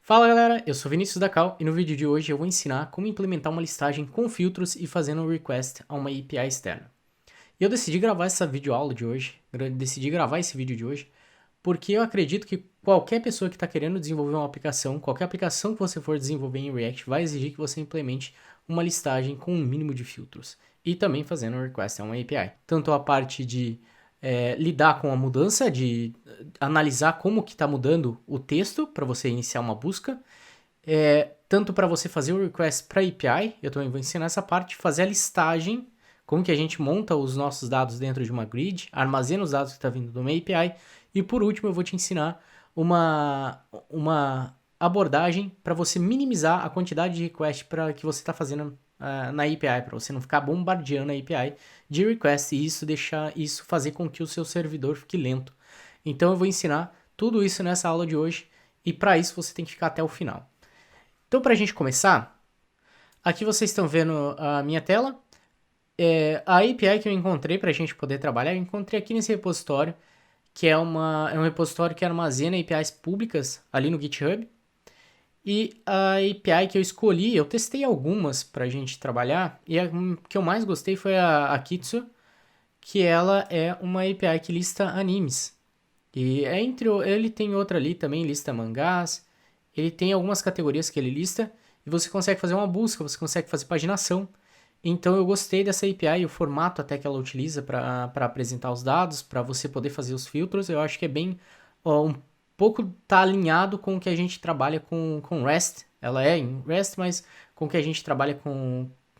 Fala galera, eu sou Vinícius da Cal e no vídeo de hoje eu vou ensinar como implementar uma listagem com filtros e fazendo um request a uma API externa. E eu decidi gravar essa videoaula de hoje, decidi gravar esse vídeo de hoje, porque eu acredito que qualquer pessoa que está querendo desenvolver uma aplicação, qualquer aplicação que você for desenvolver em React vai exigir que você implemente uma listagem com um mínimo de filtros. E também fazendo um request a uma API. Tanto a parte de lidar com a mudança, de analisar como que está mudando o texto para você iniciar uma busca, tanto para você fazer o request para API, eu também vou ensinar essa parte, fazer a listagem, como que a gente monta os nossos dados dentro de uma grid, armazena os dados que está vindo de uma API, e por último eu vou te ensinar uma abordagem para você minimizar a quantidade de request para que você está fazendo na API, para você não ficar bombardeando a API de request e isso fazer com que o seu servidor fique lento. Então eu vou ensinar tudo isso nessa aula de hoje e para isso você tem que ficar até o final. Então, para a gente começar, aqui vocês estão vendo a minha tela. A API que eu encontrei para a gente poder trabalhar, eu encontrei aqui nesse repositório, que é um repositório que armazena APIs públicas ali no GitHub. E a API que eu escolhi, eu testei algumas para a gente trabalhar, e a que eu mais gostei foi a Kitsu, que ela é uma API que lista animes. E ele tem outra ali também, lista mangás. Ele tem algumas categorias que ele lista e você consegue fazer uma busca, você consegue fazer paginação. Então eu gostei dessa API, o formato até que ela utiliza para apresentar os dados, para você poder fazer os filtros. Eu acho que é bem, um pouco tá alinhado com o que a gente trabalha com REST. Ela é em REST, mas com o que a gente trabalha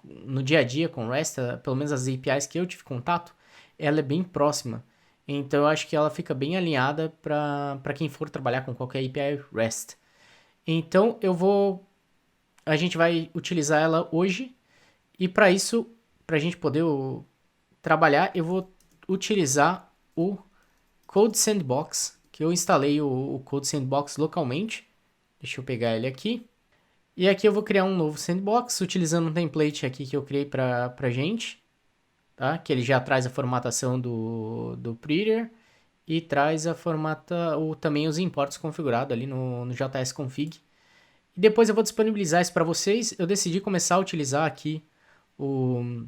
no dia a dia com REST, pelo menos as APIs que eu tive contato, ela é bem próxima. Então eu acho que ela fica bem alinhada para quem for trabalhar com qualquer API REST. Então a gente vai utilizar ela hoje e para isso, para a gente poder trabalhar, eu vou utilizar o Code Sandbox, que eu instalei o Code Sandbox localmente. Deixa eu pegar ele aqui. E aqui eu vou criar um novo sandbox utilizando um template aqui que eu criei para gente, tá? Que ele já traz a formatação do Prettier e traz também os imports configurados ali no JSConfig. E depois eu vou disponibilizar isso para vocês. Eu decidi começar a utilizar aqui o,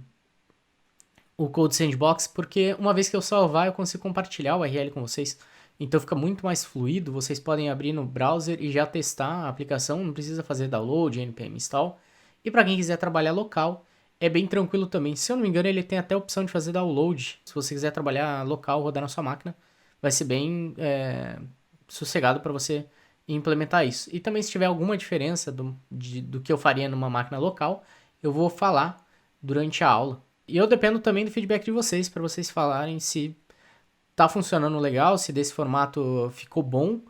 o Code Sandbox porque uma vez que eu salvar eu consigo compartilhar o URL com vocês. Então fica muito mais fluido, vocês podem abrir no browser e já testar a aplicação, não precisa fazer download, npm install. E para quem quiser trabalhar local, é bem tranquilo também. Se eu não me engano, ele tem até a opção de fazer download. Se você quiser trabalhar local, rodar na sua máquina, vai ser bem sossegado para você implementar isso. E também se tiver alguma diferença do que eu faria numa máquina local, eu vou falar durante a aula. E eu dependo também do feedback de vocês, para vocês falarem se tá funcionando legal, se desse formato ficou bom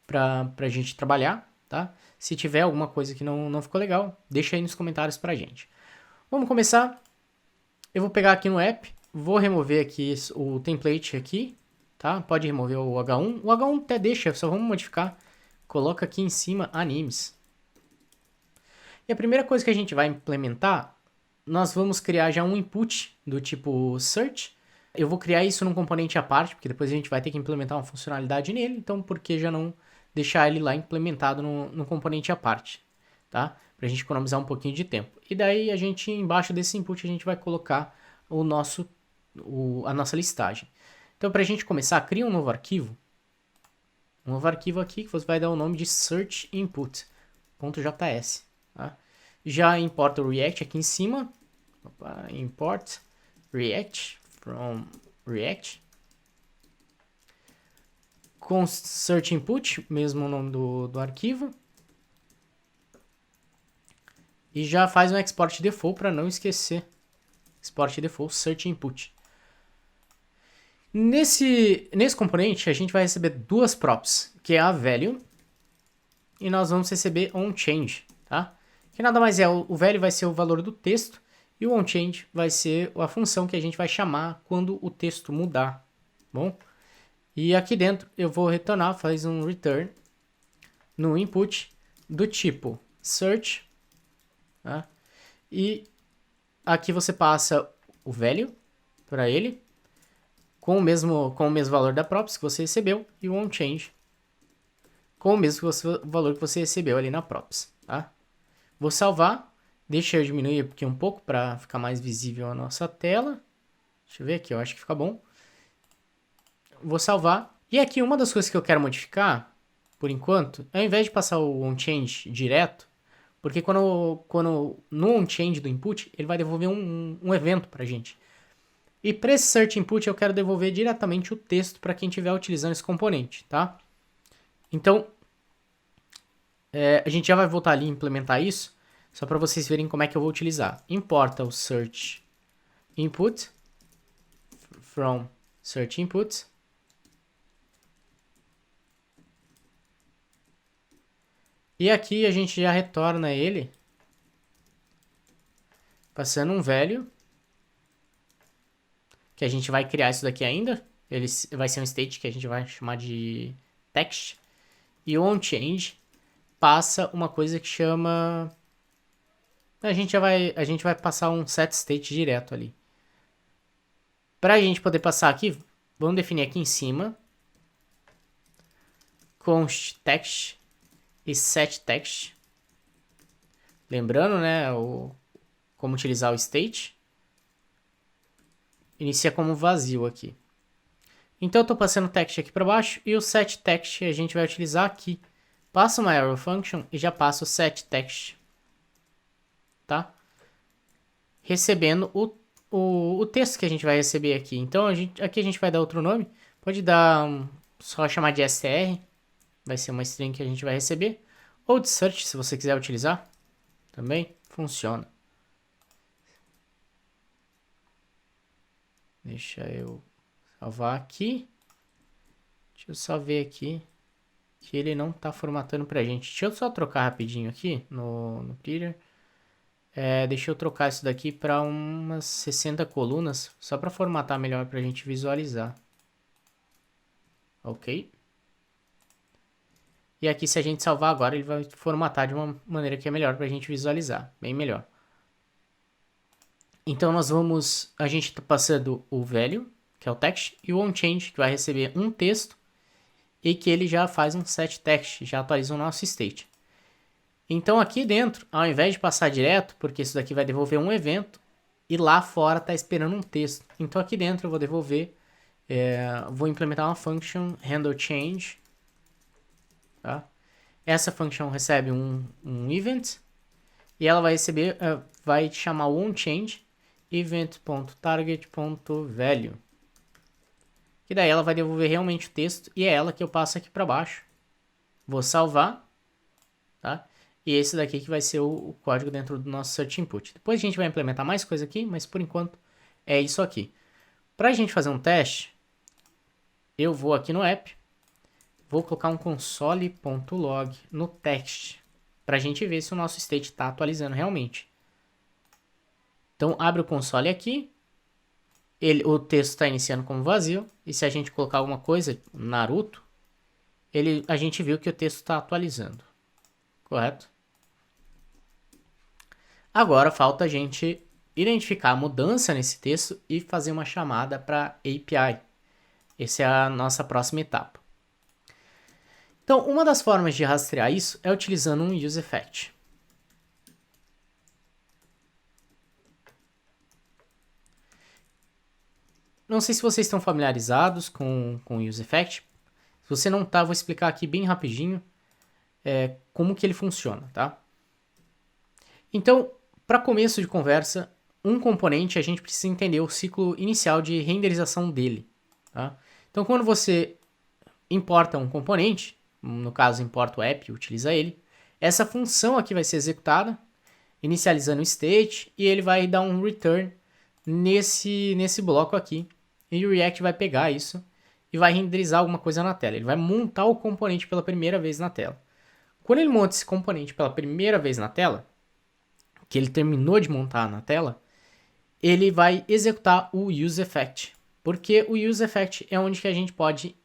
pra gente trabalhar, tá? Se tiver alguma coisa que não ficou legal, deixa aí nos comentários pra gente. Vamos começar. Eu vou pegar aqui no app, vou remover aqui o template aqui, tá? Pode remover o H1. O H1 até deixa, só vamos modificar. Coloca aqui em cima animes. E a primeira coisa que a gente vai implementar, nós vamos criar já um input do tipo search. Eu vou criar isso num componente à parte, porque depois a gente vai ter que implementar uma funcionalidade nele, então por que já não deixar ele lá implementado no componente à parte, tá? Pra gente economizar um pouquinho de tempo. E daí embaixo desse input, a gente vai colocar a nossa listagem. Então, pra gente começar, cria um novo arquivo. Um novo arquivo aqui que você vai dar o nome de searchinput.js, tá? Já importa o React aqui em cima. Opa, import React from React. Com search input, mesmo o nome do arquivo. E já faz um export default para não esquecer. Export default search input. Nesse componente, a gente vai receber duas props, que é a value e nós vamos receber onChange, tá? Que nada mais é, o value vai ser o valor do texto e o onChange vai ser a função que a gente vai chamar quando o texto mudar, bom? E aqui dentro eu vou retornar, faz um return no input do tipo search, tá? E aqui você passa o value para ele com o mesmo valor da props que você recebeu e o onChange com o mesmo valor que você recebeu ali na props, tá? Vou salvar, deixa eu diminuir aqui um pouco para ficar mais visível a nossa tela. Deixa eu ver aqui, eu acho que fica bom. Vou salvar. E aqui uma das coisas que eu quero modificar, por enquanto, ao invés de passar o onChange direto, porque quando no onChange do input, ele vai devolver um evento pra gente. E para esse search input eu quero devolver diretamente o texto para quem estiver utilizando esse componente, tá? Então, a gente já vai voltar ali e implementar isso, só para vocês verem como é que eu vou utilizar. Importa o search input from search input. E aqui a gente já retorna ele passando um value, que a gente vai criar isso daqui ainda. Ele vai ser um state que a gente vai chamar de text. E o onChange passa uma coisa que chama... A gente vai passar um set state direto ali. Para a gente poder passar aqui, vamos definir aqui em cima const text e set text. Lembrando, né, como utilizar o state. Inicia como vazio aqui. Então eu estou passando o text aqui para baixo e o set text a gente vai utilizar aqui. Passa uma arrow function e já passa o set text. Tá? Recebendo o texto que a gente vai receber aqui. Então aqui a gente vai dar outro nome. Pode dar só chamar de str. Vai ser uma string que a gente vai receber. Ou de search, se você quiser utilizar. Também funciona. Deixa eu salvar aqui. Deixa eu só ver aqui que ele não está formatando pra gente. Deixa eu só trocar rapidinho aqui no Peter. Deixa eu trocar isso daqui para umas 60 colunas, só para formatar melhor para a gente visualizar. Ok. E aqui, se a gente salvar agora, ele vai formatar de uma maneira que é melhor para a gente visualizar, bem melhor. Então, a gente está passando o value, que é o text, e o onChange, que vai receber um texto, e que ele já faz um set text, já atualiza o nosso state. Então aqui dentro, ao invés de passar direto, porque isso daqui vai devolver um evento, e lá fora está esperando um texto. Então aqui dentro eu vou devolver, vou implementar uma function handleChange. Tá? Essa function recebe um event, e ela vai receber, vai chamar o onChange event.target.value. Que daí ela vai devolver realmente o texto, e é ela que eu passo aqui para baixo. Vou salvar, tá? E esse daqui que vai ser o código dentro do nosso search input. Depois a gente vai implementar mais coisa aqui, mas por enquanto é isso aqui. Para a gente fazer um teste, eu vou aqui no app, vou colocar um console.log no text, para a gente ver se o nosso state está atualizando realmente. Então abre o console aqui, o texto está iniciando como vazio, e se a gente colocar alguma coisa, Naruto, a gente viu que o texto está atualizando. Correto? Agora falta a gente identificar a mudança nesse texto e fazer uma chamada para API. Essa é a nossa próxima etapa. Então, uma das formas de rastrear isso é utilizando um useEffect. Não sei se vocês estão familiarizados com o useEffect. Se você não está, vou explicar aqui bem rapidinho como que ele funciona, tá? Então, para começo de conversa, um componente a gente precisa entender o ciclo inicial de renderização dele. Tá? Então, quando você importa um componente, no caso importa o app, utiliza ele, essa função aqui vai ser executada, inicializando o state, e ele vai dar um return nesse bloco aqui. E o React vai pegar isso e vai renderizar alguma coisa na tela. Ele vai montar o componente pela primeira vez na tela. Quando ele monta esse componente pela primeira vez na tela, que ele terminou de montar na tela, ele vai executar o useEffect. Porque o useEffect é onde que a gente pode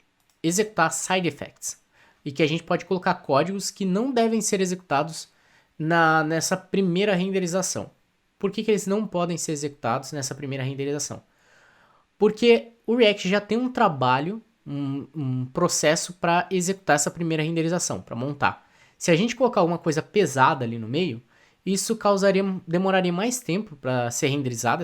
executar side effects. E que a gente pode colocar códigos que não devem ser executados nessa primeira renderização. Por que eles não podem ser executados nessa primeira renderização? Porque o React já tem um trabalho um processo para executar essa primeira renderização, para montar. Se a gente colocar alguma coisa pesada ali no meio, isso demoraria mais tempo para ser renderizada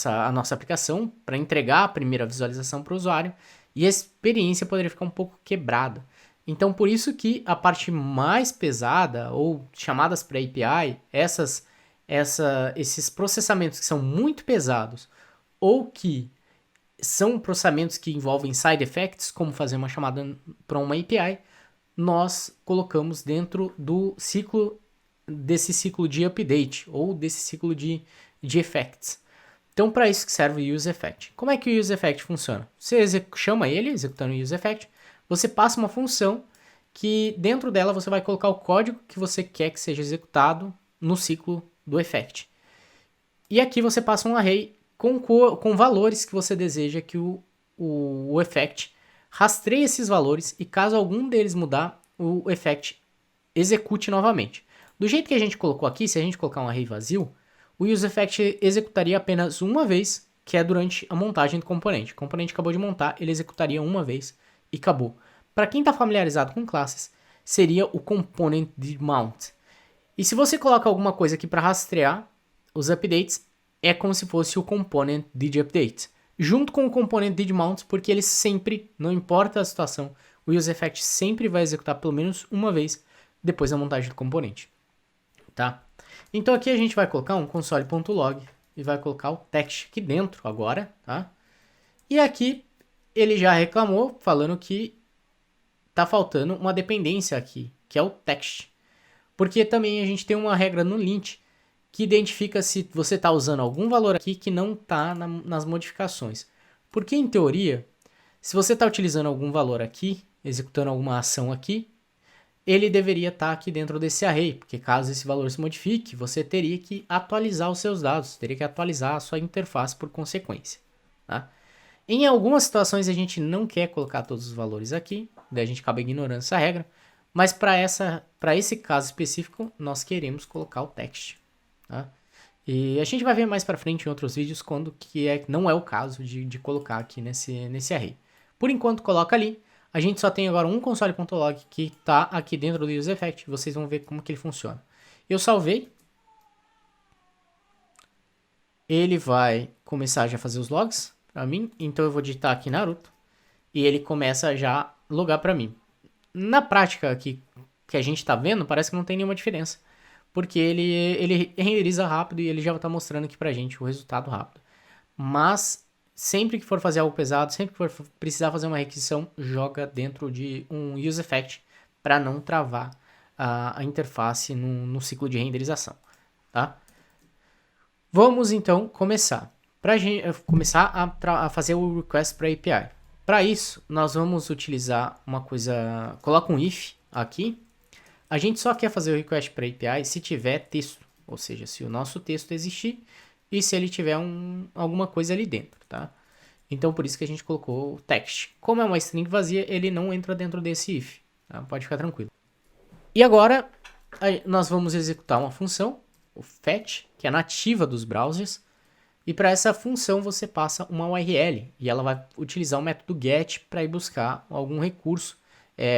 a nossa aplicação, para entregar a primeira visualização para o usuário, e a experiência poderia ficar um pouco quebrada. Então, por isso que a parte mais pesada, ou chamadas para API, esses processamentos que são muito pesados, ou que são processamentos que envolvem side effects, como fazer uma chamada para uma API, nós colocamos dentro desse ciclo de update, ou desse ciclo de effects. Então, para isso que serve o useEffect. Como é que o useEffect funciona? Você chama ele, executando o useEffect, você passa uma função que dentro dela você vai colocar o código que você quer que seja executado no ciclo do effect. E aqui você passa um array com valores que você deseja que o effect rastreie esses valores e caso algum deles mudar, o effect execute novamente. Do jeito que a gente colocou aqui, se a gente colocar um array vazio, o useEffect executaria apenas uma vez, que é durante a montagem do componente. O componente acabou de montar, ele executaria uma vez e acabou. Para quem está familiarizado com classes, seria o component did mount. E se você coloca alguma coisa aqui para rastrear os updates, é como se fosse o component did update, junto com o component did mount, porque ele sempre, não importa a situação, o useEffect sempre vai executar pelo menos uma vez depois da montagem do componente. Tá? Então aqui a gente vai colocar um console.log e vai colocar o text aqui dentro agora, tá? E aqui ele já reclamou falando que tá faltando uma dependência aqui, que é o text. Porque também a gente tem uma regra no lint que identifica se você está usando algum valor aqui que não está nas modificações. Porque em teoria, se você está utilizando algum valor aqui, executando alguma ação aqui, ele deveria estar aqui dentro desse array, porque caso esse valor se modifique, você teria que atualizar os seus dados, teria que atualizar a sua interface por consequência. Tá? Em algumas situações a gente não quer colocar todos os valores aqui, daí a gente acaba ignorando essa regra, mas para esse caso específico, nós queremos colocar o text. Tá? E a gente vai ver mais para frente em outros vídeos quando não é o caso de colocar aqui nesse array. Por enquanto, coloca ali. A gente só tem agora um console.log que está aqui dentro do useEffect. Vocês vão ver como que ele funciona. Eu salvei. Ele vai começar já a fazer os logs para mim. Então eu vou digitar aqui Naruto. E ele começa já a logar para mim. Na prática aqui que a gente está vendo, parece que não tem nenhuma diferença. Porque ele renderiza rápido e ele já está mostrando aqui pra gente o resultado rápido. Mas sempre que for fazer algo pesado, sempre que for precisar fazer uma requisição, joga dentro de um useEffect para não travar a interface no ciclo de renderização. Tá? Vamos então começar. Para começar a fazer o request para API. Para isso, nós vamos utilizar uma coisa... Coloca um if aqui. A gente só quer fazer o request para API se tiver texto. Ou seja, se o nosso texto existir e se ele tiver alguma coisa ali dentro, tá? Então, por isso que a gente colocou o text. Como é uma string vazia, ele não entra dentro desse if. Tá? Pode ficar tranquilo. E agora, nós vamos executar uma função, o fetch, que é nativa dos browsers. E para essa função, você passa uma URL. E ela vai utilizar o método get para ir buscar algum recurso.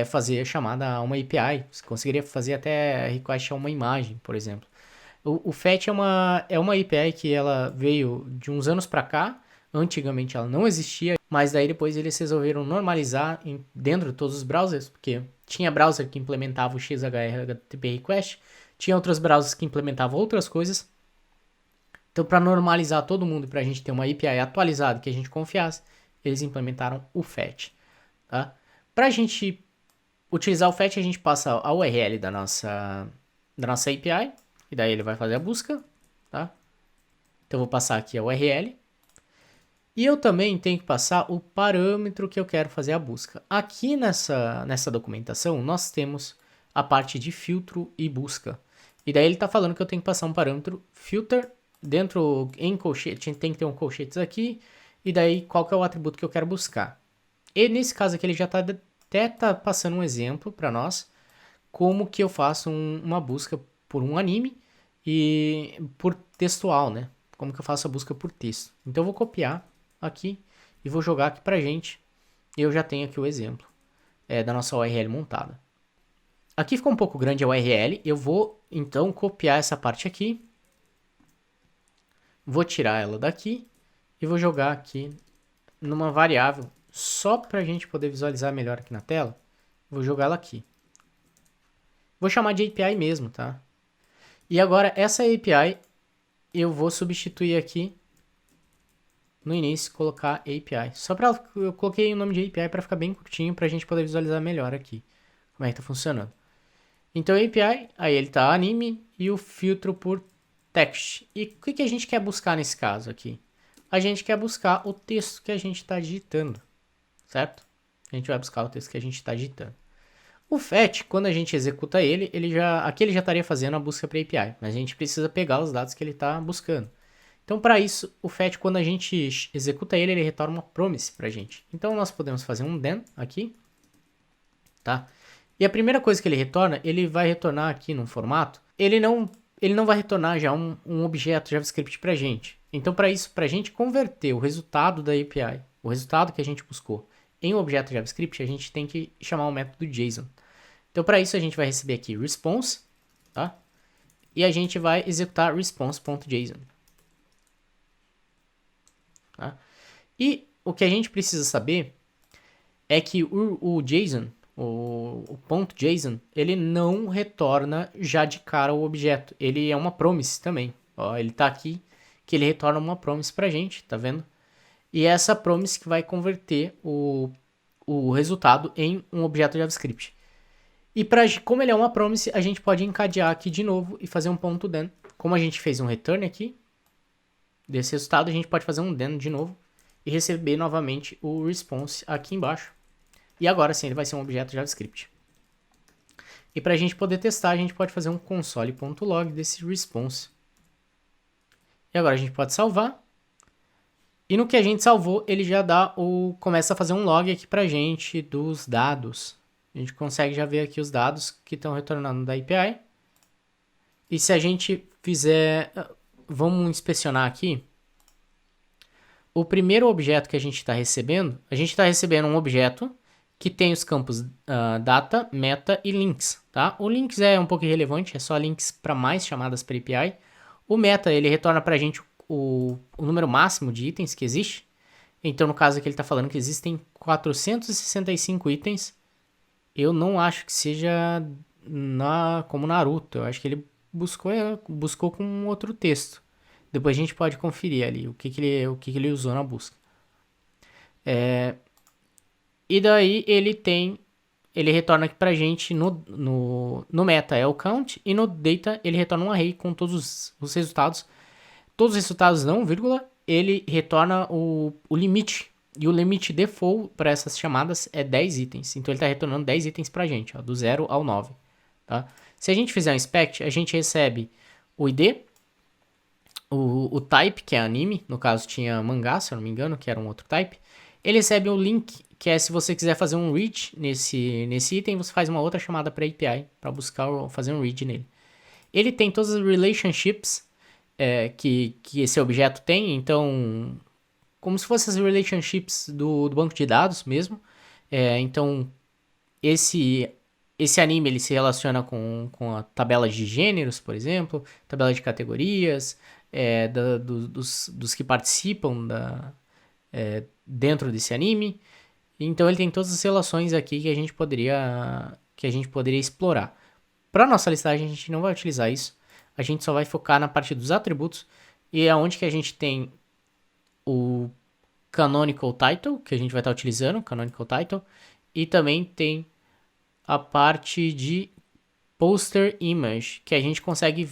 Fazer a chamada a uma API. Você conseguiria fazer até request a uma imagem, por exemplo. O fetch é uma API que ela veio de uns anos para cá. Antigamente ela não existia, mas daí depois eles resolveram normalizar dentro de todos os browsers, porque tinha browser que implementava o XHR HTTP request, tinha outros browsers que implementavam outras coisas. Então, para normalizar todo mundo, para a gente ter uma API atualizada que a gente confiasse, eles implementaram o fetch. Tá? Para a gente utilizar o fetch, a gente passa a URL da nossa API, e daí ele vai fazer a busca. Tá? Então, eu vou passar aqui a URL. E eu também tenho que passar o parâmetro que eu quero fazer a busca. Aqui nessa documentação, nós temos a parte de filtro e busca. E daí ele está falando que eu tenho que passar um parâmetro filter dentro, em colchete, tem que ter um colchetes aqui. E daí qual que é o atributo que eu quero buscar. E nesse caso aqui ele já está até passando um exemplo para nós. Como que eu faço uma busca por um anime e por textual, né? Como que eu faço a busca por texto. Então eu vou copiar aqui e vou jogar aqui pra gente. E eu já tenho aqui o exemplo da nossa URL montada. Aqui ficou um pouco grande a URL, eu vou então copiar essa parte aqui, vou tirar ela daqui e vou jogar aqui numa variável, só para a gente poder visualizar melhor aqui na tela, vou jogar ela aqui. Vou chamar de API mesmo, tá? E agora essa API eu vou substituir aqui no início, colocar API. Só para eu coloquei o nome de API para ficar bem curtinho para a gente poder visualizar melhor aqui como é que tá funcionando. Então API, aí ele tá anime e o filtro por text. E o que a gente quer buscar nesse caso aqui? A gente quer buscar o texto que a gente está digitando, certo? A gente vai buscar o texto que a gente está digitando. O fetch, quando a gente executa ele, aqui ele já estaria fazendo a busca para API, mas a gente precisa pegar os dados que ele está buscando. Então, para isso, o fetch, quando a gente executa ele, ele retorna uma promise para a gente. Então, nós podemos fazer um then aqui, tá? E a primeira coisa que ele retorna, ele vai retornar aqui num formato, ele não vai retornar já um objeto JavaScript para a gente. Então, para isso, para a gente converter o resultado da API, o resultado que a gente buscou, em um objeto JavaScript, a gente tem que chamar o método JSON. Então, para isso, a gente vai receber aqui response, tá? E a gente vai executar response.json. Tá? E o que a gente precisa saber é que o JSON, o ponto JSON, ele não retorna já de cara o objeto. Ele é uma promise também. Ó, ele tá aqui, que ele retorna uma promise pra gente, tá vendo? E é essa promise que vai converter o resultado em um objeto JavaScript. E como ele é uma promise, a gente pode encadear aqui de novo e fazer um ponto then. Como a gente fez um return aqui, desse resultado, a gente pode fazer um then de novo e receber novamente o response aqui embaixo. E agora sim, ele vai ser um objeto JavaScript. E para a gente poder testar, a gente pode fazer um console.log desse response. E agora a gente pode salvar. E no que a gente salvou, ele já começa a fazer um log aqui pra gente dos dados. A gente consegue já ver aqui os dados que estão retornando da API. E se a gente fizer... Vamos inspecionar aqui. O primeiro objeto que a gente está recebendo um objeto que tem os campos data, meta e links, tá? O links é um pouco irrelevante, é só links para mais chamadas para API. O meta, ele retorna para a gente o número máximo de itens que existe. Então, no caso aqui, ele está falando que existem 465 itens. Eu não acho que seja como Naruto. Eu acho que ele buscou com outro texto. Depois a gente pode conferir ali o que ele usou na busca. E daí ele retorna aqui pra gente no meta é o count e no data ele retorna um array com todos os resultados. Todos os resultados não, vírgula, ele retorna o limite. E o limite default para essas chamadas é 10 itens. Então ele está retornando 10 itens para a gente, ó, do 0 ao 9. Tá? Se a gente fizer um inspect, a gente recebe o ID, o type, que é anime, no caso tinha mangá, se eu não me engano, que era um outro type. Ele recebe o link, que é se você quiser fazer um read nesse item, você faz uma outra chamada para API, para fazer um read nele. Ele tem todas as relationships que esse objeto tem, então... como se fossem as relationships do banco de dados mesmo. Então, esse anime ele se relaciona com a tabela de gêneros, por exemplo, tabela de categorias, dos que participam dentro desse anime. Então, ele tem todas as relações aqui que a gente poderia explorar. Para nossa listagem, a gente não vai utilizar isso. A gente só vai focar na parte dos atributos e é onde que a gente tem o canonical title, que a gente vai estar utilizando, canonical title, e também tem a parte de poster image, que a gente consegue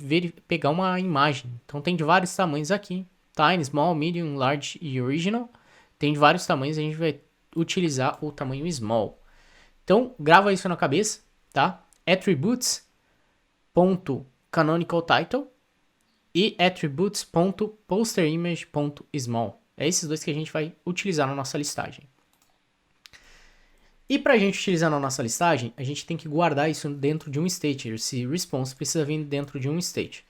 pegar uma imagem. Então tem de vários tamanhos aqui, tiny, small, medium, large e original. Tem de vários tamanhos, a gente vai utilizar o tamanho small. Então grava isso na cabeça, tá? Attributes.canonical_title e attributes.posterimage.small. É esses dois que a gente vai utilizar na nossa listagem. E para a gente utilizar na nossa listagem, a gente tem que guardar isso dentro de um state. Esse response precisa vir dentro de um state.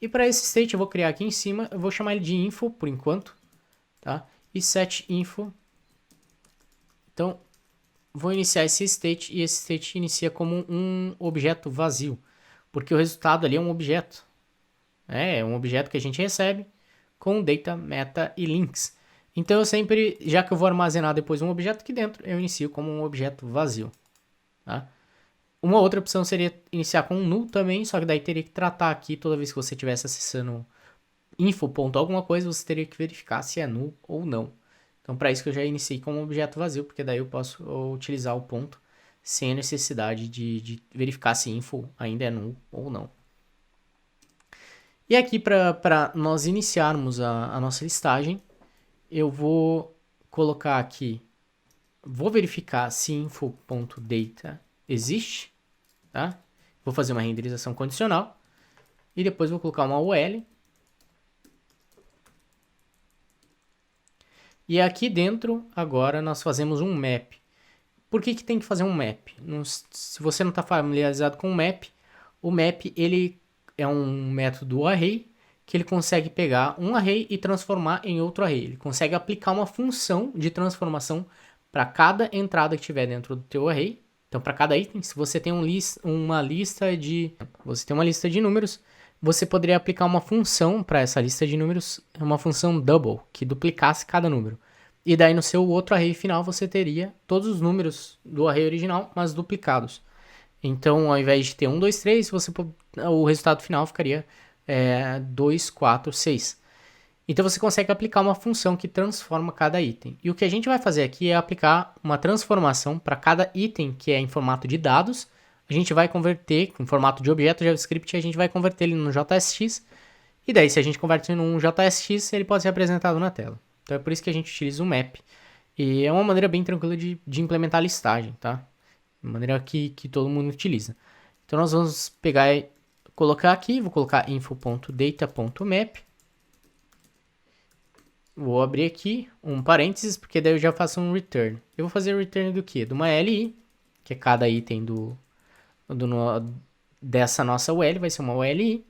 E para esse state eu vou criar aqui em cima, eu vou chamar ele de info por enquanto, tá? E set info. Então, vou iniciar esse state e esse state inicia como um objeto vazio, porque o resultado ali é um objeto. É um objeto que a gente recebe com data, meta e links. Então eu sempre, já que eu vou armazenar depois um objeto aqui dentro, eu inicio como um objeto vazio. Tá? Uma outra opção seria iniciar com um null também, só que daí teria que tratar aqui toda vez que você estivesse acessando info. Alguma coisa, você teria que verificar se é null ou não. Então, para isso que eu já iniciei como objeto vazio, porque daí eu posso utilizar o ponto sem a necessidade de verificar se info ainda é null ou não. E aqui, para nós iniciarmos a nossa listagem, eu vou colocar aqui, vou verificar se info.data existe, tá? Vou fazer uma renderização condicional e depois vou colocar uma UL. E aqui dentro, agora, nós fazemos um map. Por que tem que fazer um map? Se você não está familiarizado com o map ele é um método array que ele consegue pegar um array e transformar em outro array. Ele consegue aplicar uma função de transformação para cada entrada que tiver dentro do teu array. Então, para cada item, se você tem uma lista de números, você poderia aplicar uma função para essa lista de números, uma função double, que duplicasse cada número. E daí no seu outro array final você teria todos os números do array original, mas duplicados. Então, ao invés de ter 1, 2, 3, o resultado final ficaria 2, 4, 6. Então você consegue aplicar uma função que transforma cada item. E o que a gente vai fazer aqui é aplicar uma transformação para cada item que é em formato de dados. A gente vai converter em formato de objeto JavaScript, a gente vai converter ele no JSX. E daí, se a gente converte num JSX, ele pode ser apresentado na tela. Então é por isso que a gente utiliza o map. E é uma maneira bem tranquila de implementar a listagem, tá? Uma maneira que todo mundo utiliza. Então nós vamos pegar e colocar aqui, vou colocar info.data.map. Vou abrir aqui um parênteses, porque daí eu já faço um return. Eu vou fazer o return do quê? De uma LI, que é cada item dessa nossa UL, vai ser uma ULI.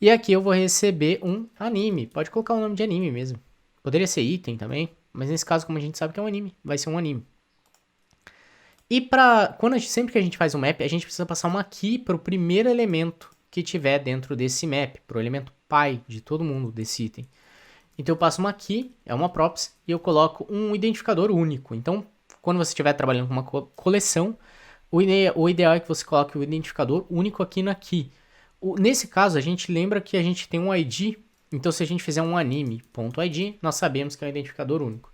E aqui eu vou receber um anime. Pode colocar o nome de anime mesmo. Poderia ser item também, mas nesse caso, como a gente sabe que é um anime, vai ser um anime. E sempre que a gente faz um map, a gente precisa passar uma key para o primeiro elemento que tiver dentro desse map, para o elemento pai de todo mundo desse item. Então eu passo uma key, é uma props, e eu coloco um identificador único. Então, quando você estiver trabalhando com uma coleção, o ideal é que você coloque o identificador único aqui na key. Nesse caso, a gente lembra que a gente tem um ID, então se a gente fizer um anime.id, nós sabemos que é um identificador único.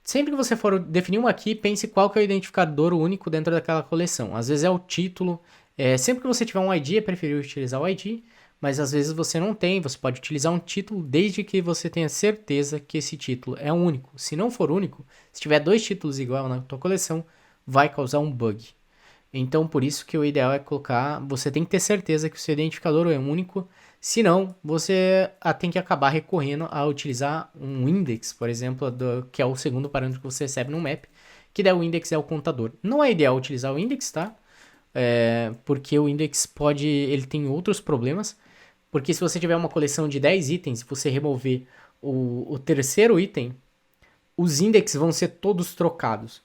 Sempre que você for definir uma key, pense qual que é o identificador único dentro daquela coleção. Às vezes é o título, sempre que você tiver um ID, é preferível utilizar o ID, mas às vezes você não tem, você pode utilizar um título desde que você tenha certeza que esse título é único. Se não for único, se tiver dois títulos igual na tua coleção, vai causar um bug. Então, por isso que o ideal é colocar, você tem que ter certeza que o seu identificador é único, senão você tem que acabar recorrendo a utilizar um index, por exemplo, que é o segundo parâmetro que você recebe no map, que daí o index é o contador. Não é ideal utilizar o index, tá? Porque o index ele tem outros problemas, porque se você tiver uma coleção de 10 itens e você remover o terceiro item, os index vão ser todos trocados.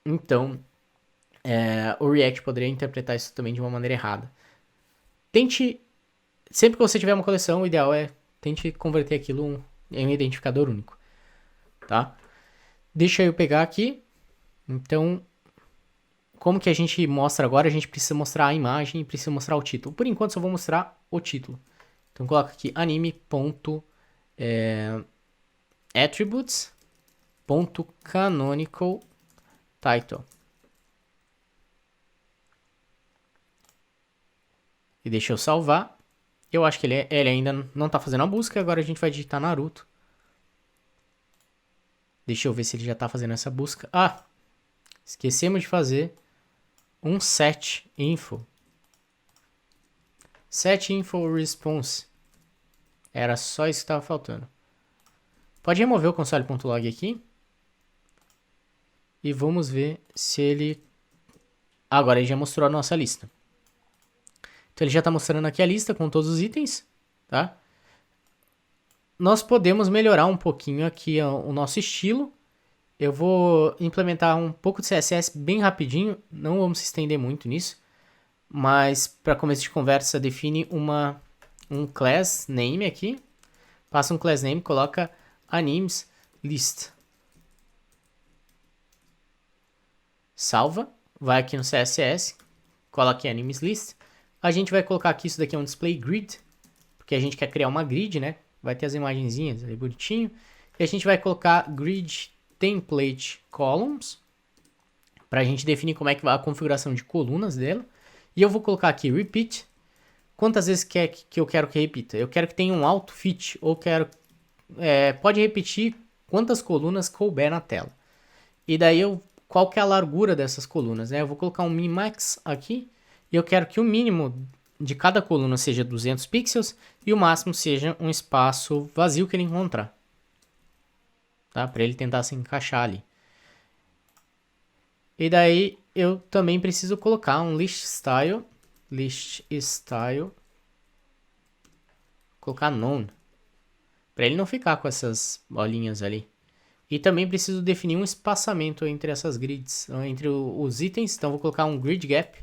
Então, o React poderia interpretar isso também de uma maneira errada. Sempre que você tiver uma coleção, o ideal é tente converter aquilo em um identificador único, tá? Deixa eu pegar aqui. Então, como que a gente mostra agora? A gente precisa mostrar a imagem e precisa mostrar o título. Por enquanto, só vou mostrar o título. Então, coloca aqui anime.attributes.canonical title. E deixa eu salvar. Eu acho que ele ainda não está fazendo a busca. Agora a gente vai digitar Naruto. Deixa eu ver se ele já está fazendo essa busca. Esquecemos de fazer um set info. Set info response. Era só isso que estava faltando. Pode remover o console.log aqui. E vamos ver se ele... Agora ele já mostrou a nossa lista. Então ele já está mostrando aqui a lista com todos os itens, tá? Nós podemos melhorar um pouquinho aqui o nosso estilo Eu vou implementar um pouco de CSS bem rapidinho, não vamos se estender muito nisso, mas para começo de conversa define um class name aqui, passa um class name, coloca animes list. Salva, vai aqui no CSS, coloca em animes list. A gente vai colocar aqui, isso daqui é um display grid, porque a gente quer criar uma grid, né? Vai ter as imagenzinhas ali bonitinho. E a gente vai colocar grid template columns, para a gente definir como é que vai a configuração de colunas dela. E eu vou colocar aqui repeat. Quantas vezes que eu quero que repita? Eu quero que tenha um auto fit, ou quero... pode repetir quantas colunas couber na tela. E daí qual que é a largura dessas colunas, né? Eu vou colocar um min-max aqui, e eu quero que o mínimo de cada coluna seja 200 pixels, e o máximo seja um espaço vazio que ele encontrar. Tá? Para ele tentar se encaixar ali. E daí eu também preciso colocar um list style, colocar none, para ele não ficar com essas bolinhas ali. E também preciso definir um espaçamento entre essas grids, entre os itens. Então vou colocar um grid gap,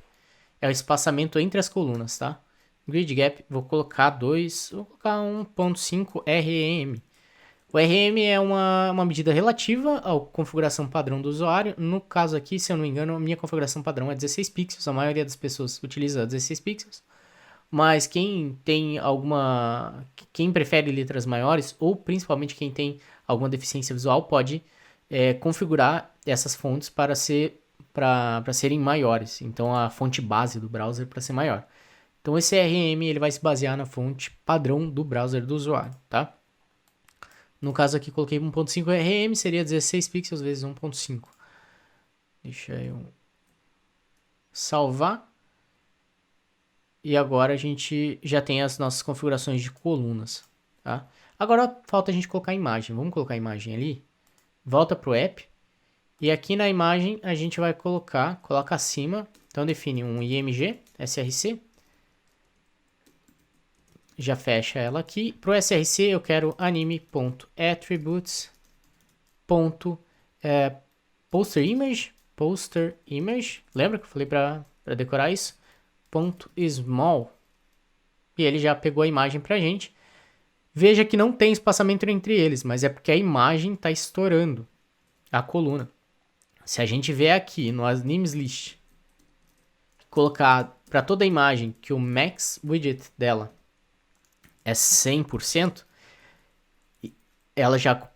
é o espaçamento entre as colunas, tá? Grid gap, vou colocar 1.5 REM. O REM é uma medida relativa à configuração padrão do usuário. No caso aqui, se eu não me engano, a minha configuração padrão é 16 pixels. A maioria das pessoas utiliza 16 pixels. Mas quem prefere letras maiores, ou principalmente quem tem alguma deficiência visual, pode configurar essas fontes para serem maiores. Então a fonte base do browser para ser maior. Então esse REM ele vai se basear na fonte padrão do browser do usuário, tá? No caso aqui coloquei 1.5 REM, seria 16 pixels vezes 1.5. Deixa eu salvar. E agora a gente já tem as nossas configurações de colunas, tá? Agora falta a gente colocar a imagem. Vamos colocar a imagem ali. Volta pro app. E aqui na imagem a gente vai coloca acima. Então define um img src. Já fecha ela aqui. Pro src eu quero anime.attributes.poster image. Lembra que eu falei para decorar isso? .small. E ele já pegou a imagem pra gente. Veja que não tem espaçamento entre eles, mas é porque a imagem está estourando a coluna. Se a gente vier aqui no animes list, colocar para toda a imagem que o max widget dela é 100%, ela já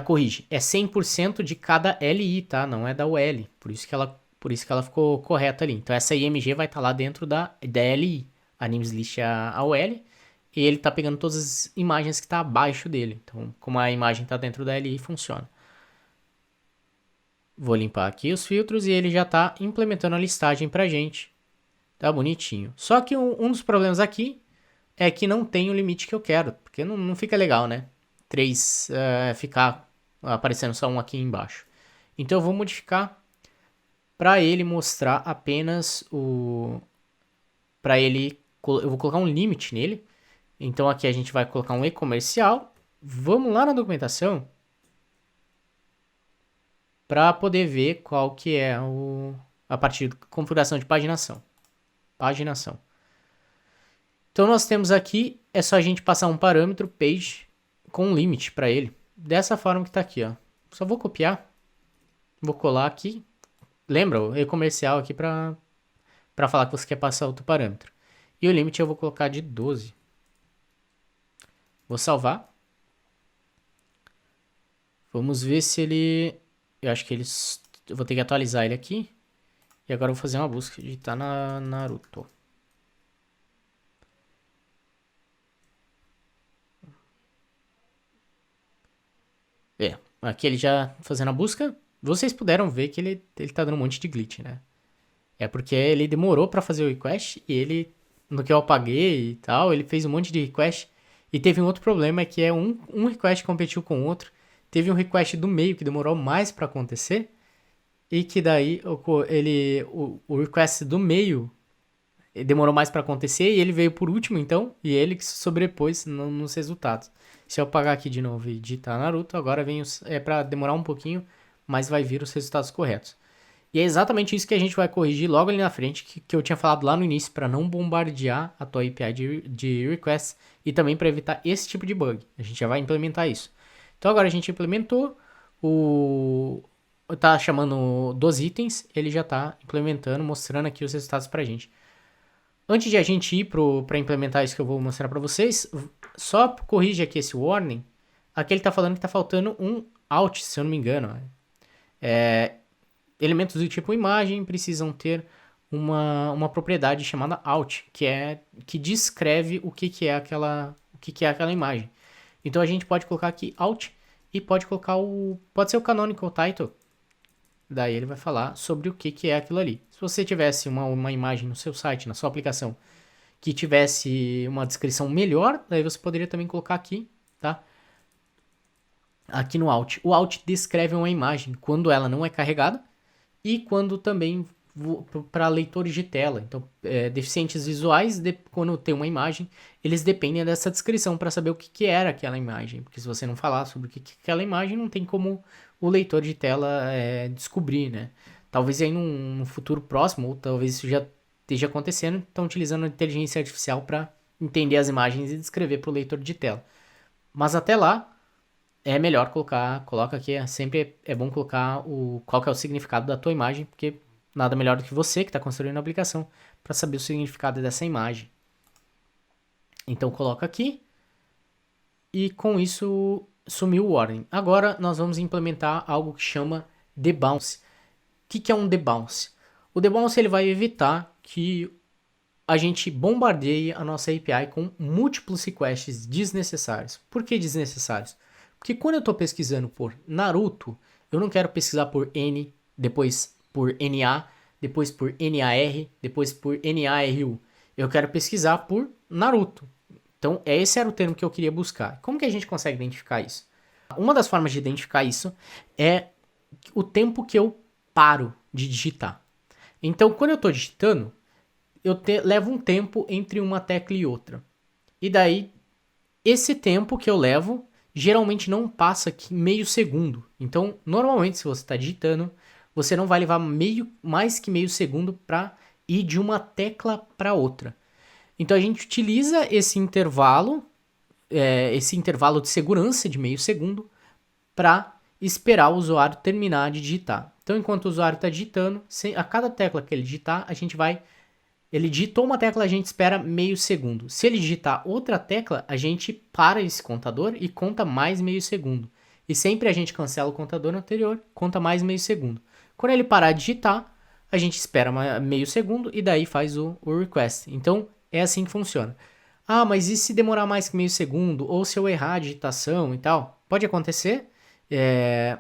corrige. É 100% de cada LI, tá? Não é da UL. Por isso que ela ficou correta ali. Então essa IMG vai estar lá dentro da LI. Animes list é a UL. E ele está pegando todas as imagens que está abaixo dele. Então, como a imagem está dentro da LI, funciona. Vou limpar aqui os filtros e ele já está implementando a listagem para a gente. Tá bonitinho. Só que um dos problemas aqui é que não tem o limite que eu quero. Porque não fica legal, né? 3 ficar aparecendo só um aqui embaixo. Então eu vou modificar para ele mostrar apenas o... eu vou colocar um limite nele. Então aqui a gente vai colocar um e-comercial. Vamos lá na documentação para poder ver qual que é a partir de configuração de paginação. Então nós temos aqui, é só a gente passar um parâmetro page com um limite para ele. Dessa forma que está aqui, ó. Só vou copiar, vou colar aqui. Lembra o e-comercial aqui para falar que você quer passar outro parâmetro. E o limite eu vou colocar de 12. Vou salvar. Vamos ver se ele... Eu acho que eu vou ter que atualizar ele aqui. E agora eu vou fazer uma busca. Digitar na Naruto. Aqui ele já fazendo a busca. Vocês puderam ver que ele tá dando um monte de glitch, né? É porque ele demorou pra fazer o request. E ele, no que eu apaguei e tal, ele fez um monte de request. E teve um outro problema, que é um request competiu com o outro. Teve um request do meio que demorou mais para acontecer. E que daí o request do meio demorou mais para acontecer. E ele veio por último, então. E ele que se sobrepôs nos resultados. Se eu apagar aqui de novo e digitar Naruto, agora vem para demorar um pouquinho mas vai vir os resultados corretos. E é exatamente isso que a gente vai corrigir logo ali na frente, que eu tinha falado lá no início, para não bombardear a tua API de requests e também para evitar esse tipo de bug. A gente já vai implementar isso. Então agora a gente implementou, tá chamando dos itens, ele já tá implementando, mostrando aqui os resultados pra gente. Antes de a gente ir para implementar isso que eu vou mostrar para vocês, só corrige aqui esse warning. Aqui ele tá falando que tá faltando um out, se eu não me engano. Elementos do tipo imagem precisam ter uma propriedade chamada out, que descreve o que é aquela imagem. Então a gente pode colocar aqui out e pode colocar pode ser o canonical title. Daí ele vai falar sobre o que é aquilo ali. Se você tivesse uma imagem no seu site, na sua aplicação, que tivesse uma descrição melhor, daí você poderia também colocar aqui, tá? Aqui no out. O out descreve uma imagem quando ela não é carregada e quando também para leitores de tela. Então, deficientes visuais, quando tem uma imagem, eles dependem dessa descrição para saber o que era aquela imagem. Porque se você não falar sobre o que é aquela imagem, não tem como o leitor de tela descobrir, né? Talvez aí num futuro próximo, ou talvez isso já esteja acontecendo, estão utilizando a inteligência artificial para entender as imagens e descrever para o leitor de tela. Mas até lá, é melhor coloca aqui, sempre é bom colocar qual que é o significado da tua imagem, porque nada melhor do que você que está construindo a aplicação para saber o significado dessa imagem. Então coloca aqui e com isso sumiu o warning. Agora nós vamos implementar algo que chama debounce. O que é um debounce? O debounce ele vai evitar que a gente bombardeie a nossa API com múltiplos requests desnecessários. Por que desnecessários? Porque quando eu estou pesquisando por Naruto, eu não quero pesquisar por N, depois por NA, depois por NAR, depois por NARU. Eu quero pesquisar por Naruto. Então, esse era o termo que eu queria buscar. Como que a gente consegue identificar isso? Uma das formas de identificar isso é o tempo que eu paro de digitar. Então, quando eu estou digitando, eu levo um tempo entre uma tecla e outra. E daí, esse tempo que eu levo geralmente não passa meio segundo. Então, normalmente, se você está digitando, você não vai levar mais que meio segundo para ir de uma tecla para outra. Então, a gente utiliza esse intervalo de segurança de meio segundo para esperar o usuário terminar de digitar. Então, enquanto o usuário está digitando, a cada tecla que ele digitar, ele digitou uma tecla, a gente espera meio segundo. Se ele digitar outra tecla, a gente para esse contador e conta mais meio segundo. E sempre a gente cancela o contador anterior, conta mais meio segundo. Quando ele parar de digitar, a gente espera meio segundo e daí faz o request. Então, é assim que funciona. Ah, mas e se demorar mais que meio segundo? Ou se eu errar a digitação e tal? Pode acontecer,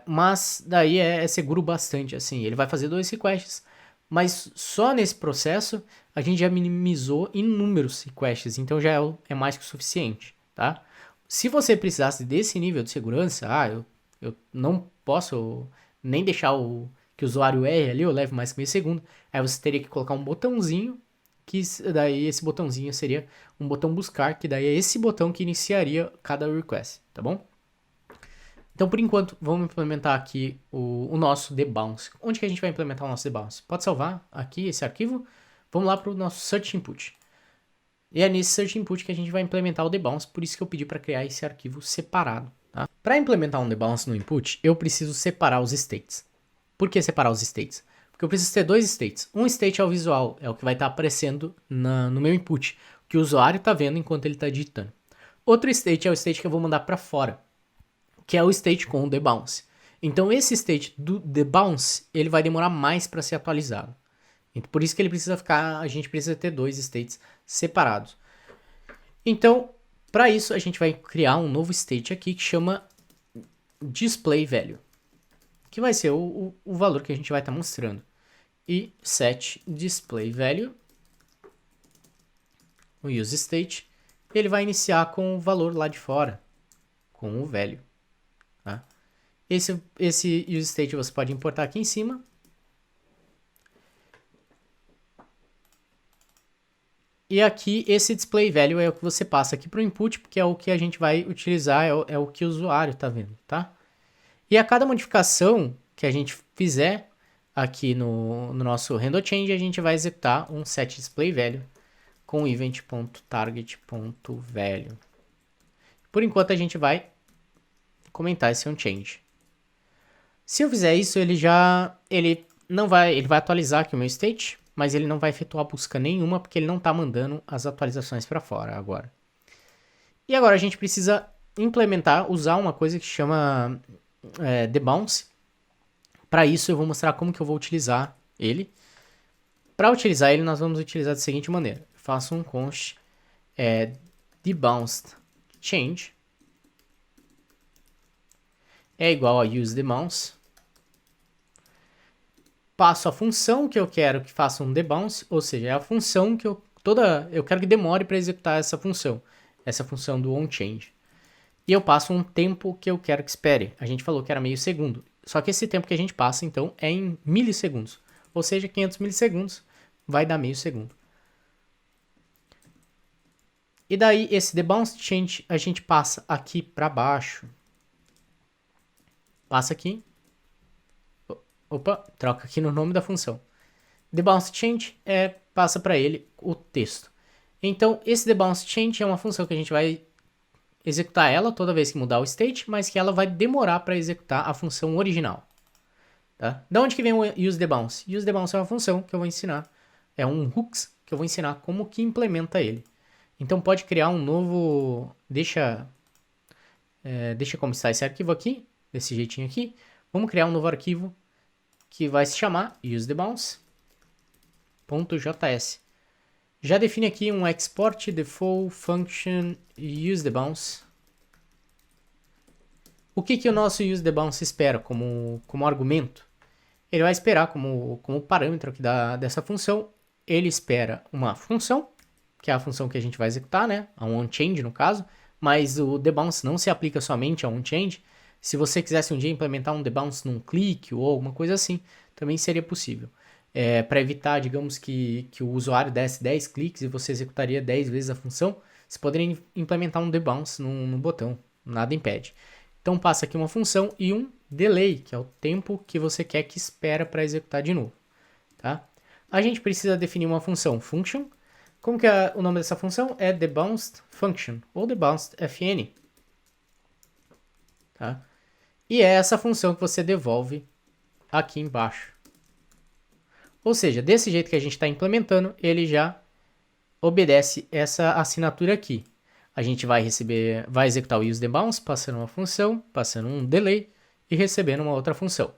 mas daí é seguro bastante, assim. Ele vai fazer 2 requests, mas só nesse processo a gente já minimizou inúmeros requests, então já é mais que o suficiente, tá? Se você precisasse desse nível de segurança, eu não posso nem deixar que o usuário erre ali, eu levo mais que meio segundo, aí você teria que colocar um botãozinho, que daí esse botãozinho seria um botão buscar, que daí é esse botão que iniciaria cada request, tá bom? Então, por enquanto, vamos implementar aqui o nosso debounce. Onde que a gente vai implementar o nosso debounce? Pode salvar aqui esse arquivo. Vamos lá para o nosso search input. E é nesse search input que a gente vai implementar o debounce, por isso que eu pedi para criar esse arquivo separado. Tá? Para implementar um debounce no input, eu preciso separar os states. Por que separar os states? Porque eu preciso ter 2 states. Um state é o visual, é o que vai estar aparecendo no meu input, que o usuário está vendo enquanto ele está digitando. Outro state é o state que eu vou mandar para fora, que é o state com o debounce. Então, esse state do debounce, ele vai demorar mais para ser atualizado. Por isso que a gente precisa ter 2 states separados. Então, para isso, a gente vai criar um novo state aqui que chama displayValue, que vai ser o valor que a gente vai estar mostrando. E set displayValue, o useState, ele vai iniciar com o valor lá de fora, com o value. Tá? Esse useState você pode importar aqui em cima. E aqui, esse displayValue é o que você passa aqui para o input, porque é o que a gente vai utilizar, é o que o usuário está vendo, tá? E a cada modificação que a gente fizer aqui no nosso RendoChange, a gente vai executar um setDisplayValue com event.target.value. Por enquanto a gente vai comentar esse onChange. Se eu fizer isso, ele vai atualizar aqui o meu state, mas ele não vai efetuar busca nenhuma porque ele não está mandando as atualizações para fora agora. E agora a gente precisa usar uma coisa que chama debounce. Para isso eu vou mostrar como que eu vou utilizar ele. Para utilizar ele, nós vamos utilizar da seguinte maneira. Eu faço um const debounced change é igual a useDebounce. Passo a função que eu quero que faça um debounce, ou seja, é a função que eu quero que demore para executar essa função do onChange. E eu passo um tempo que eu quero que espere. A gente falou que era meio segundo. Só que esse tempo que a gente passa, então, é em milissegundos. Ou seja, 500 milissegundos vai dar meio segundo. E daí, esse debounce change, a gente passa aqui para baixo. Passa aqui. Opa, troca aqui no nome da função. Debounce change passa para ele o texto. Então, esse debounce change é uma função que a gente vai executar ela toda vez que mudar o state, mas que ela vai demorar para executar a função original. Tá? Da onde que vem o useDebounce? useDebounce é uma função que eu vou ensinar, é um hooks que eu vou ensinar como que implementa ele. Então pode criar um novo, deixa como está esse arquivo aqui, desse jeitinho aqui. Vamos criar um novo arquivo que vai se chamar useDebounce.js. Já define aqui um export default function useDebounce. O que o nosso useDebounce espera como argumento? Ele vai esperar como parâmetro aqui dessa função, ele espera uma função, que é a função que a gente vai executar, né? A onChange no caso, mas o debounce não se aplica somente a onChange. Se você quisesse um dia implementar um debounce num clique ou alguma coisa assim, também seria possível. Para evitar, digamos, que o usuário desse 10 cliques e você executaria 10 vezes a função, você poderia implementar um debounce no botão, nada impede. Então passa aqui uma função e um delay, que é o tempo que você quer que espera para executar de novo. Tá? A gente precisa definir uma função function. Como que é o nome dessa função? É debounced function, ou debounced fn. Tá? E é essa função que você devolve aqui embaixo. Ou seja, desse jeito que a gente está implementando, ele já obedece essa assinatura aqui. A gente vai executar o useDebounce, passando uma função, passando um delay e recebendo uma outra função.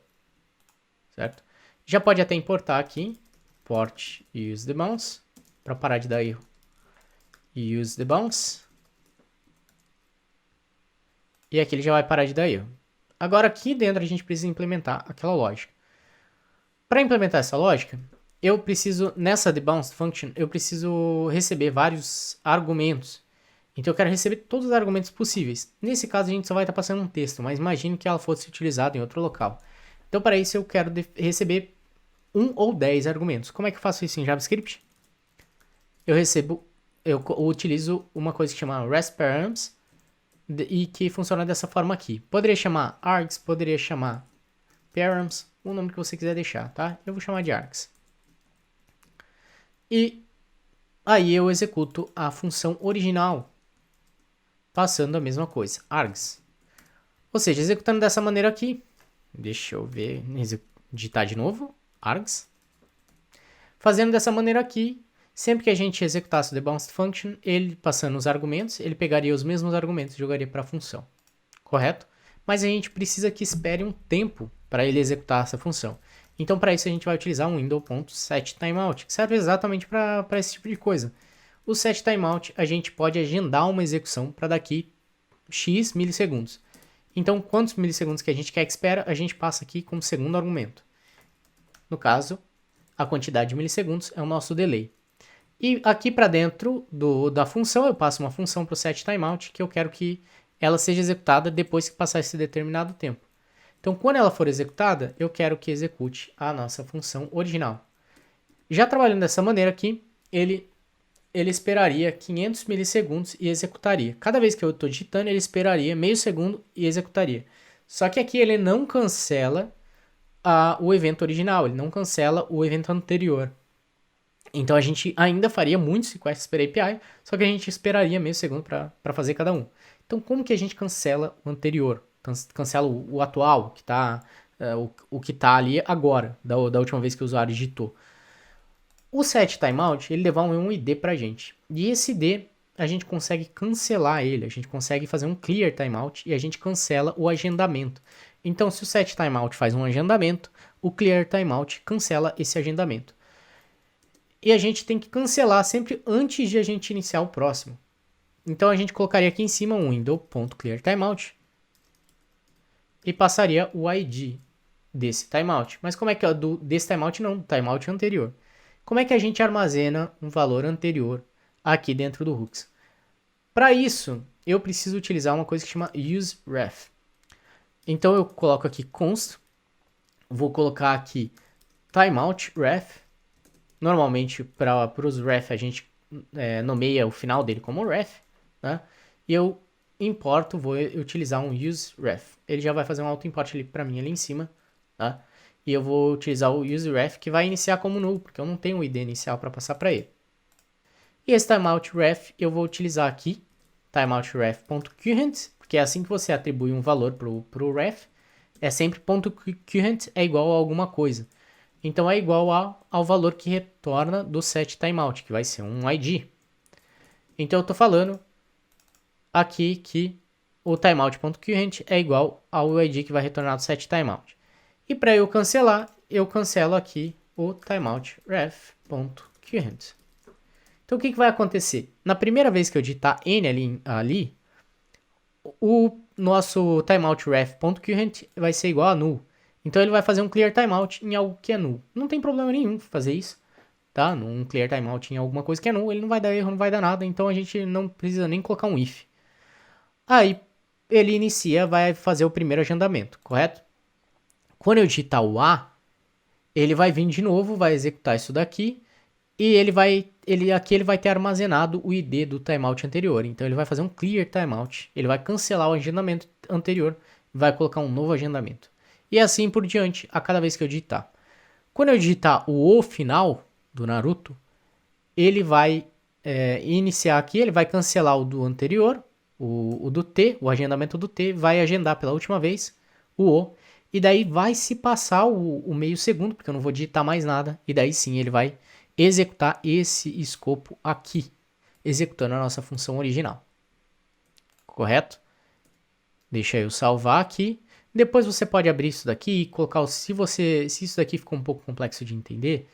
Certo? Já pode até importar aqui, port useDebounce, para parar de dar erro. useDebounce. E aqui ele já vai parar de dar erro. Agora aqui dentro a gente precisa implementar aquela lógica. Para implementar essa lógica, eu preciso, nessa debounce function, eu preciso receber vários argumentos. Então eu quero receber todos os argumentos possíveis. Nesse caso a gente só vai estar passando um texto, mas imagine que ela fosse utilizada em outro local. Então para isso eu quero receber 1 ou 10 argumentos. Como é que eu faço isso em JavaScript? Eu utilizo uma coisa que chama RESTparams e que funciona dessa forma aqui. Poderia chamar args, poderia chamar params, o nome que você quiser deixar, tá? Eu vou chamar de args. E aí eu executo a função original, passando a mesma coisa, args. Ou seja, executando dessa maneira aqui, deixa eu ver, digitar de novo, args. Fazendo dessa maneira aqui, sempre que a gente executasse o debounce function, ele passando os argumentos, ele pegaria os mesmos argumentos e jogaria para a função, correto? Mas a gente precisa que espere um tempo para ele executar essa função. Então, para isso, a gente vai utilizar um window.setTimeout, que serve exatamente para esse tipo de coisa. O setTimeout, a gente pode agendar uma execução para daqui x milissegundos. Então, quantos milissegundos que a gente quer que espera, a gente passa aqui como segundo argumento. No caso, a quantidade de milissegundos é o nosso delay. E aqui para dentro da função, eu passo uma função para o setTimeout, que eu quero que ela seja executada depois que passar esse determinado tempo. Então, quando ela for executada, eu quero que execute a nossa função original. Já trabalhando dessa maneira aqui, ele esperaria 500 milissegundos e executaria. Cada vez que eu estou digitando, ele esperaria meio segundo e executaria. Só que aqui ele não cancela o evento original, ele não cancela o evento anterior. Então a gente ainda faria muitos requests per API, só que a gente esperaria meio segundo para fazer cada um. Então como que a gente cancela o anterior? Cancela o atual, que tá, o que está ali agora, da última vez que o usuário digitou. O set timeout, ele levar um ID pra gente. E esse ID, a gente consegue cancelar ele. A gente consegue fazer um clear timeout e a gente cancela o agendamento. Então, se o set timeout faz um agendamento, o clear timeout cancela esse agendamento. E a gente tem que cancelar sempre antes de a gente iniciar o próximo. Então, a gente colocaria aqui em cima um window.clearTimeout e passaria o ID desse timeout. Mas como é que é desse timeout? Não, do timeout anterior. Como é que a gente armazena um valor anterior aqui dentro do Hooks? Para isso, eu preciso utilizar uma coisa que chama useRef. Então eu coloco aqui const, vou colocar aqui timeoutRef. Normalmente para os ref a gente nomeia o final dele como ref, né? E eu importo, vou utilizar um useRef. Ele já vai fazer um auto-import para mim ali em cima, tá? E eu vou utilizar o useRef, que vai iniciar como null, porque eu não tenho o ID inicial para passar para ele. E esse timeoutRef eu vou utilizar aqui, timeoutRef.current, porque é assim que você atribui um valor para o ref, é sempre .current é igual a alguma coisa. Então é igual ao valor que retorna do set timeout, que vai ser um ID. Então eu estou falando aqui que o timeout.current é igual ao ID que vai retornar do set timeout. E para eu cancelar, eu cancelo aqui o timeoutRef.current. Então o que vai acontecer? Na primeira vez que eu digitar n ali, o nosso timeoutRef.current vai ser igual a null. Então ele vai fazer um clear timeout em algo que é null. Não tem problema nenhum fazer isso, tá? Um clear timeout em alguma coisa que é null, ele não vai dar erro, não vai dar nada, então a gente não precisa nem colocar um if. Aí ele inicia, vai fazer o primeiro agendamento, correto? Quando eu digitar o A, ele vai vir de novo, vai executar isso daqui e aqui ele vai ter armazenado o ID do timeout anterior. Então ele vai fazer um clear timeout, ele vai cancelar o agendamento anterior e vai colocar um novo agendamento. E assim por diante, a cada vez que eu digitar. Quando eu digitar o final do Naruto, ele vai iniciar aqui, ele vai cancelar o do anterior, o do T, o agendamento do T, vai agendar pela última vez o, e daí vai se passar o meio segundo, porque eu não vou digitar mais nada, e daí sim ele vai executar esse escopo aqui, executando a nossa função original. Correto? Deixa eu salvar aqui. Depois você pode abrir isso daqui e colocar, se isso daqui ficou um pouco complexo de entender,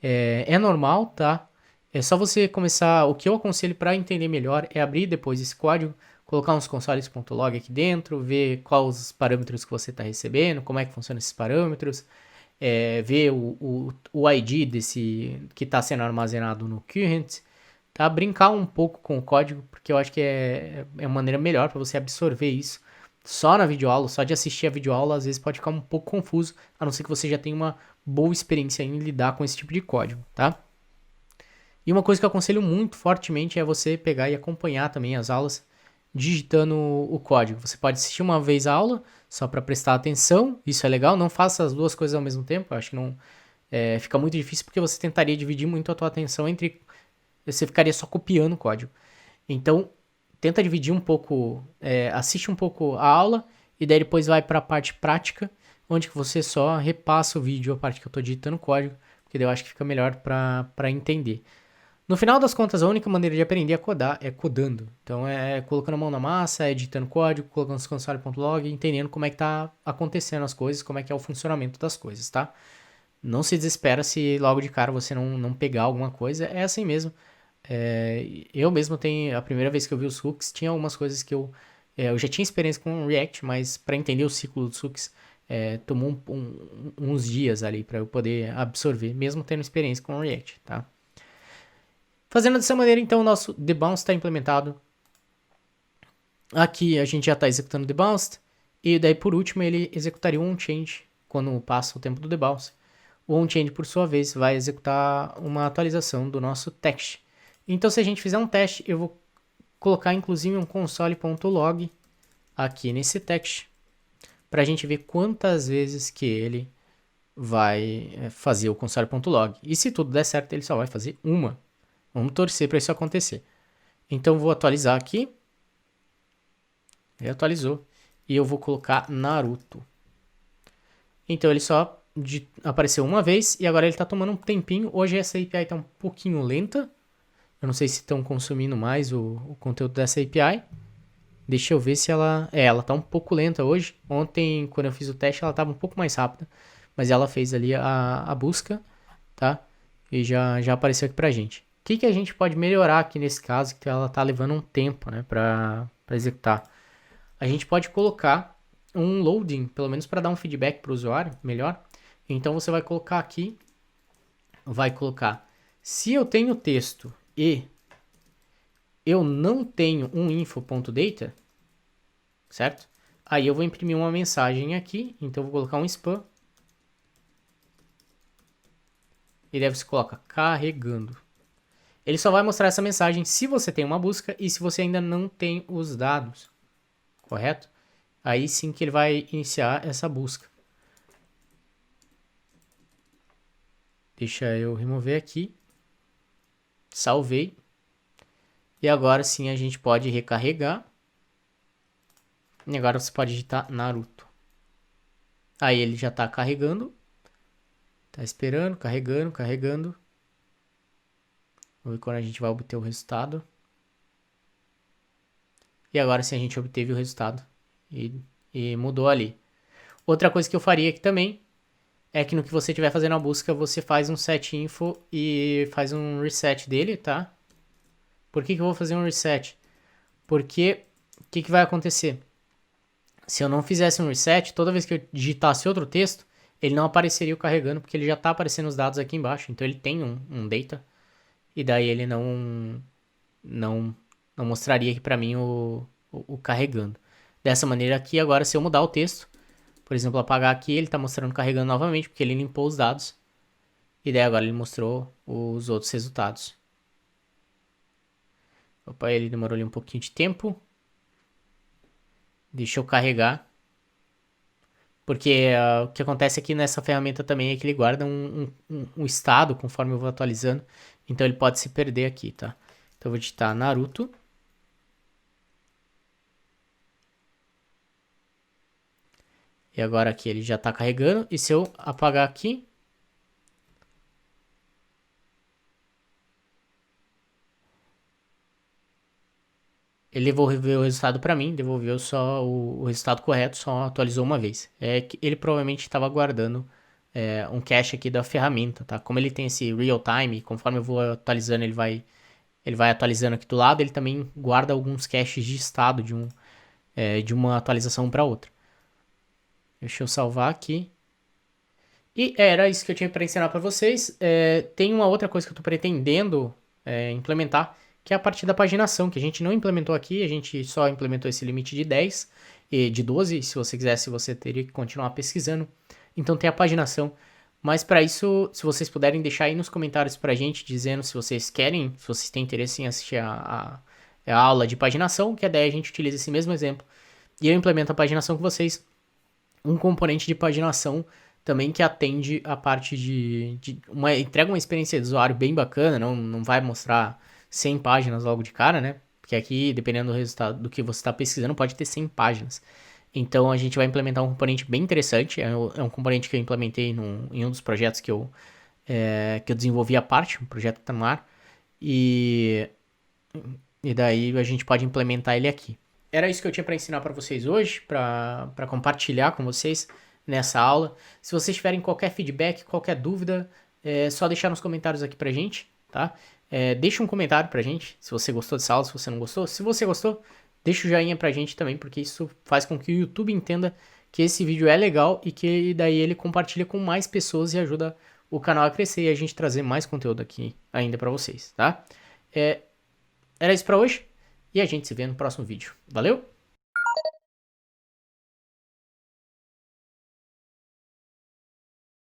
é normal, tá? É só você começar, o que eu aconselho para entender melhor é abrir depois esse código, colocar uns consoles.log aqui dentro, ver quais os parâmetros que você está recebendo, como é que funcionam esses parâmetros, ver o ID desse que está sendo armazenado no current, tá? Brincar um pouco com o código, porque eu acho que é uma maneira melhor para você absorver isso. Só na videoaula, só de assistir a videoaula, às vezes pode ficar um pouco confuso, a não ser que você já tenha uma boa experiência em lidar com esse tipo de código, tá? E uma coisa que eu aconselho muito fortemente é você pegar e acompanhar também as aulas digitando o código. Você pode assistir uma vez a aula, só para prestar atenção, isso é legal, não faça as duas coisas ao mesmo tempo, eu acho que não fica muito difícil porque você tentaria dividir muito a tua atenção entre... Você ficaria só copiando o código. Então, tenta dividir um pouco, assiste um pouco a aula e daí depois vai para a parte prática, onde você só repassa o vídeo, a parte que eu estou digitando o código, porque daí eu acho que fica melhor para entender. No final das contas, a única maneira de aprender a codar é codando. Então é colocando a mão na massa, editando código, colocando os console.log, entendendo como é que tá acontecendo as coisas, como é que é o funcionamento das coisas, tá? Não se desespera se logo de cara você não pegar alguma coisa, é assim mesmo. Eu mesmo tenho, a primeira vez que eu vi os hooks, tinha algumas coisas que eu já tinha experiência com React, mas para entender o ciclo dos hooks, tomou uns dias ali para eu poder absorver, mesmo tendo experiência com React, tá? Fazendo dessa maneira, então, o nosso debounce está implementado. Aqui a gente já está executando o debounce. E daí, por último, ele executaria o onChange quando passa o tempo do debounce. O onChange, por sua vez, vai executar uma atualização do nosso text. Então, se a gente fizer um teste, eu vou colocar, inclusive, um console.log aqui nesse text, para a gente ver quantas vezes que ele vai fazer o console.log. E se tudo der certo, ele só vai fazer uma. Vamos torcer para isso acontecer. Então, vou atualizar aqui. Ele atualizou. E eu vou colocar Naruto. Então, ele só apareceu uma vez e agora ele está tomando um tempinho. Hoje essa API está um pouquinho lenta. Eu não sei se estão consumindo mais o conteúdo dessa API. Deixa eu ver se ela... ela tá um pouco lenta hoje. Ontem, quando eu fiz o teste, ela estava um pouco mais rápida. Mas ela fez ali a busca, tá? E já apareceu aqui pra gente. O que a gente pode melhorar aqui nesse caso, que ela tá levando um tempo, né, pra executar? A gente pode colocar um loading, pelo menos para dar um feedback para o usuário, melhor. Então, você vai colocar aqui, se eu tenho texto e eu não tenho um info.data, certo? Aí eu vou imprimir uma mensagem aqui, então eu vou colocar um spam. E daí você coloca carregando. Ele só vai mostrar essa mensagem se você tem uma busca e se você ainda não tem os dados, correto? Aí sim que ele vai iniciar essa busca. Deixa eu remover aqui. Salvei. E agora sim a gente pode recarregar. E agora você pode digitar Naruto. Aí ele já está carregando. Tá esperando, carregando, carregando. Vamos ver quando a gente vai obter o resultado. E agora sim a gente obteve o resultado. E mudou ali. Outra coisa que eu faria aqui também é que no que você estiver fazendo a busca, você faz um set info e faz um reset dele, tá? Por que eu vou fazer um reset? Porque o que vai acontecer? Se eu não fizesse um reset, toda vez que eu digitasse outro texto, ele não apareceria o carregando, porque ele já está aparecendo os dados aqui embaixo. Então ele tem um data, e daí ele não mostraria aqui para mim o carregando. Dessa maneira aqui, agora se eu mudar o texto, por exemplo, apagar aqui, ele está mostrando carregando novamente, porque ele limpou os dados. E daí agora ele mostrou os outros resultados. Opa, ele demorou ali um pouquinho de tempo. Deixa eu carregar. Porque o que acontece aqui nessa ferramenta também é que ele guarda um estado conforme eu vou atualizando. Então ele pode se perder aqui, tá? Então eu vou digitar Naruto. E agora aqui ele já está carregando. E se eu apagar aqui... ele devolveu o resultado para mim, devolveu só o resultado correto, só atualizou uma vez. É que ele provavelmente estava guardando um cache aqui da ferramenta, tá? Como ele tem esse real time, conforme eu vou atualizando, ele vai atualizando aqui do lado, ele também guarda alguns caches de estado de uma atualização para outra. Deixa eu salvar aqui. E era isso que eu tinha para ensinar para vocês. Tem uma outra coisa que eu estou pretendendo implementar, que é a parte da paginação, que a gente não implementou aqui, a gente só implementou esse limite de 10 e de 12, se você quisesse, você teria que continuar pesquisando. Então tem a paginação, mas para isso, se vocês puderem deixar aí nos comentários pra gente, dizendo se vocês querem, se vocês têm interesse em assistir a aula de paginação, que daí a gente utiliza esse mesmo exemplo, e eu implemento a paginação com vocês, um componente de paginação também que atende a parte entrega uma experiência de usuário bem bacana, não vai mostrar 100 páginas logo de cara, né? Porque aqui, dependendo do resultado do que você está pesquisando, pode ter 100 páginas. Então, a gente vai implementar um componente bem interessante. É um componente que eu implementei em um dos projetos que eu desenvolvi à parte, um projeto que está no ar. E daí a gente pode implementar ele aqui. Era isso que eu tinha para ensinar para vocês hoje, para compartilhar com vocês nessa aula. Se vocês tiverem qualquer feedback, qualquer dúvida, é só deixar nos comentários aqui pra gente, tá? Deixa um comentário pra gente, se você gostou dessa aula, se você não gostou. Se você gostou, deixa o joinha pra gente também, porque isso faz com que o YouTube entenda que esse vídeo é legal e que daí ele compartilha com mais pessoas e ajuda o canal a crescer e a gente trazer mais conteúdo aqui ainda pra vocês, tá? Era isso pra hoje e a gente se vê no próximo vídeo. Valeu?